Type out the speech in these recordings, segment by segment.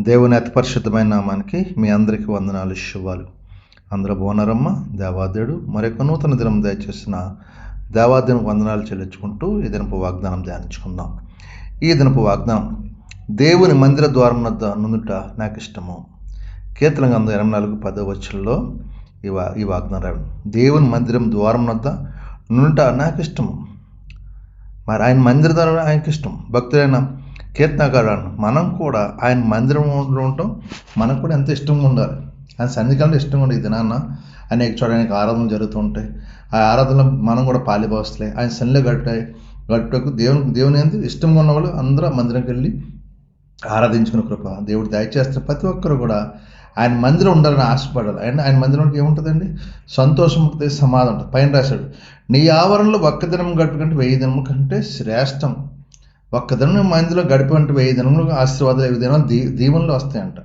దేవుని అతి పరిశుద్ధమైన నామానికి మీ అందరికీ వందనాలు, శుభాలు. అందరూ బాగున్నారమ్మ. దేవాదేవుడు మరొక నూతన దినం దయచేసిన దేవాదేవునికి వందనాలు చెల్లించుకుంటూ ఈ దినపు వాగ్దానం ధ్యానించుకుందాం. ఈ దినపు వాగ్దానం, దేవుని మందిర ద్వారం వద్ద నుండుట నాకు ఇష్టము. కీర్తన గ్రంథం 84:10 ఈ వాగ్దానం, దేవుని మందిరం ద్వారం వద్ద నుండుట నాకు ఇష్టము. మరి ఆయన మందిర ద్వారం ఆయనకి ఇష్టం. భక్తులైన కీర్తనకారుడు మనం కూడా ఆయన మందిరంలో ఉంటాం, మనకు కూడా ఎంత ఇష్టంగా ఉండాలి. ఆయన సన్నిధికాలంలో ఇష్టంగా ఉండే ఈ దినాన్న అనేక చూడడానికి ఆరాధనలు జరుగుతూ ఉంటాయి. ఆ ఆరాధనలో మనం కూడా పాలిభావస్తులే. ఆయన సన్నిధిలో గడుపుటకు దేవుని ఎంత ఇష్టంగా ఉన్నవాళ్ళు అందరూ మందిరంకి వెళ్ళి ఆరాధించుకునే కృప దేవుడు దయచేస్తే ప్రతి ఒక్కరు కూడా ఆయన మందిరం ఉండాలని ఆశపడాలి. ఆయన మందిరంకి ఏముంటుందండి? సంతోషం ఉంటుంది, సమాధానం ఉంటుంది. పైన రాశాడు, నీ ఆవరణలో ఒక్క దినం గడుపు కంటే 1000 దినముల కంటే శ్రేష్టం. ఒక్క దినం మందిలో గడిపంటే 1000 దినములు ఆశీర్వాదాలు 5 దినాలు దీవెనలు వస్తాయంట.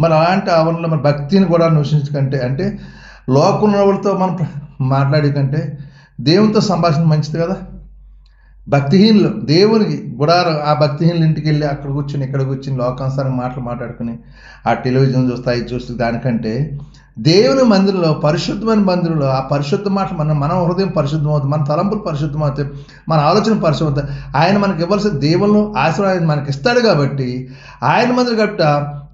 మరి అలాంటి ఆవరణలో మన భక్తిని కూడా నివసించకంటే, అంటే లోకంలో వాళ్ళతో మనం మాట్లాడే కంటే దేవునితో సంభాషణ మంచిది కదా. భక్తిహీనులు దేవునికి గుడారం, ఆ భక్తిహీనులు ఇంటికి వెళ్ళి అక్కడ కూర్చుని ఇక్కడ కూర్చుని లోకానుసారంగా మాట్లాడుకుని ఆ టెలివిజన్ చూస్తూ దానికంటే దేవుని మందిరంలో, పరిశుద్ధమైన మందిరంలో ఆ పరిశుద్ధ మాటలు మన హృదయం పరిశుద్ధమవుతుంది, మన తలంపులు పరిశుద్ధమవుతాయి, మన ఆలోచన పరిశుద్ధమవుతాయి. ఆయన మనకి ఇవ్వాల్సిన దేవుళ్ళు ఆశీర్వాదం మనకి ఇస్తాడు కాబట్టి ఆయన మందిరం గట్ట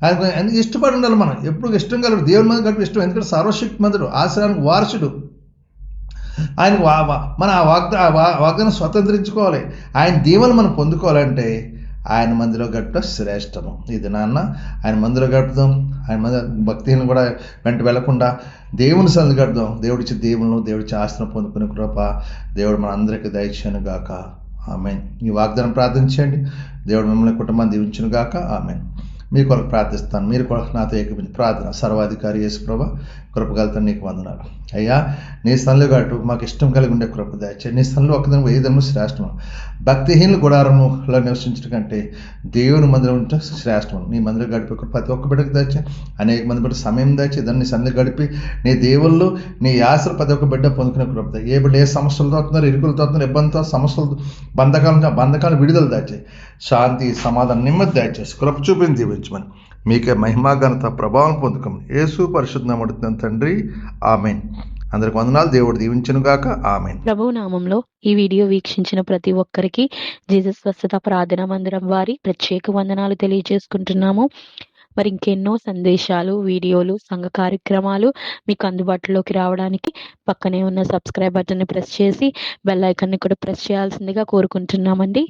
ఆయన ఎందుకు ఇష్టపడి ఉండాలి. మనం ఎప్పుడు ఇష్టం కలడు దేవుని మందిరం గట్ట ఇష్టం. ఎందుకంటే సర్వశక్తి మందిరం, ఆశీర్వాదానికి వారసుడు ఆయన. మన ఆ వాగ్దానం స్వతంత్రించుకోవాలి. ఆయన దీవెనలు మనం పొందుకోవాలంటే ఆయన మందిలో గడపడం శ్రేష్టము. ఇది నాన్న ఆయన మందిలో గడుపుదాం. ఆయన మందిర భక్తిని కూడా వెంట వెళ్లకుండా దేవుని సన్నిధి గడుపుదాం. దేవుడిచ్చి దేవులను, దేవుడిచ్చి ఆస్తిని పొందుకునే కృప దేవుడు మన అందరికీ దయచేయను గాక. ఆమేన్. ఈ వాగ్దానం ప్రార్థించండి. దేవుడు మిమ్మల్ని కుటుంబాన్ని దీవించును గాక. ఆమేన్. మీ కొరకు ప్రార్థిస్తాను. మీరు కూడా నాతో ఏకపించి ప్రార్థన. సర్వాధికారి యేసు ప్రభువా, కృపగలతో నీకు వందనాలు అయ్యా. నీ స్థలంలో గట్టు మాకు ఇష్టం కలిగి ఉండే కృప దయచేయండి. నీ స్థలంలో ఒకదినం 1000 దినములు శ్రేష్టము. భక్తిహీనుల గుడారములో నివసించడం కంటే దేవుని మందిరం ఉంటే శ్రేష్టము. నీ మందిరం గడిపి ప్రతి ఒక్క బిడ్డకు దయచే, అనేక మంది బిడ్డ సమయం దయచే, దాన్ని నీ సన్నిధి గడిపి నీ దేవుళ్ళు నీ ఆశలు ప్రతి ఒక్క బిడ్డ పొందుకునే కృప. ఏ బిడ్డ ఏ సమస్యలతో అవుతున్నారు, ఇరుకులతో అవుతున్నారు, ఇబ్బందితో, సమస్యలు, బంధకాలు విడుదల దయచే, శాంతి సమాధానం నెమ్మది దయచేసి కృప చూపించి దీవించమని మీకే మహిమా ఘనత ప్రభావం పొందుకోమని యేసు పరిశుద్ధ నామమున తండ్రి. ఆమేన్. అందరికి వందనాలు. దేవుడు దీవించును గాక. ఆమేన్. ప్రభువు నామంలో ఈ వీడియో వీక్షించిన ప్రతి ఒక్కరికి జీసస్ స్వస్థత ప్రార్థనా మందిరం వారి ప్రత్యేక వందనాలు తెలియజేసుకుంటున్నాము. మరి ఇంకెన్నో సందేశాలు, వీడియోలు, సంఘ కార్యక్రమాలు మీకు అందుబాటులోకి రావడానికి పక్కనే ఉన్న సబ్స్క్రైబ్ బటన్ని ప్రెస్ చేసి బెల్ ఐకాన్ని కూడా ప్రెస్ చేయాల్సిందిగా కోరుకుంటున్నామండి.